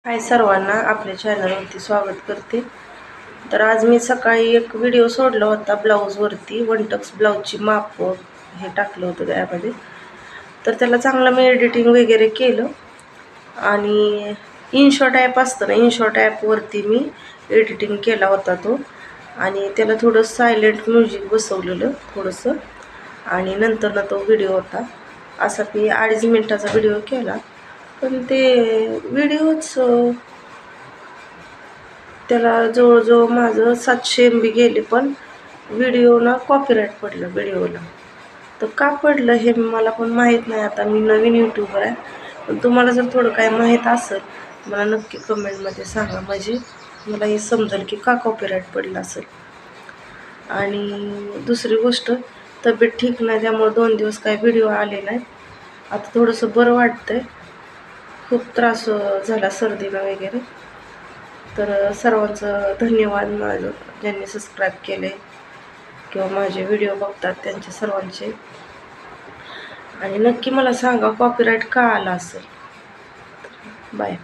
हाय सर्वांना, आपल्या चॅनलवरती स्वागत करते. तर आज मी सकाळी एक व्हिडिओ सोडला होता ब्लाऊजवरती. वनटक्स ब्लाऊजची माप हे टाकलं होतं त्यामध्ये. तर त्याला चांगलं मी एडिटिंग वगैरे केलं आणि इनशॉट ॲप असतं ना, इनशॉट ॲपवरती मी एडिटिंग केला होता तो. आणि त्याला थोडं सायलेंट म्युझिक बसवलेलं थोडंसं. आणि नंतर तो व्हिडिओ होता असा मी 2.5 मिनिटाचा व्हिडिओ केला. पण ते व्हिडिओच त्याला जवळजवळ माझं 700 MB गेले. पण व्हिडिओला कॉपीराईट पडलं व्हिडिओला. तर का पडलं हे मला पण माहीत नाही. आता मी नवीन यूट्यूबर आहे. पण तुम्हाला जर थोडं काय माहीत असेल मला नक्की कमेंटमध्ये सांगा, म्हणजे मला हे समजेल की का कॉपीराईट पडलं असेल. आणि दुसरी गोष्ट, तब्येत ठीक नाही त्यामुळे 2 दिवस काय व्हिडिओ आले नाही. आता थोडंसं बरं वाटतंय. खूप त्रास झाला सर्दीला वगैरे. तर सर्वांचं धन्यवाद, माझं ज्यांनी सबस्क्राईब केले किंवा माझे व्हिडिओ बघतात त्यांचे सर्वांचे. आणि नक्की मला सांगा कॉपीराईट का आला असेल. बाय.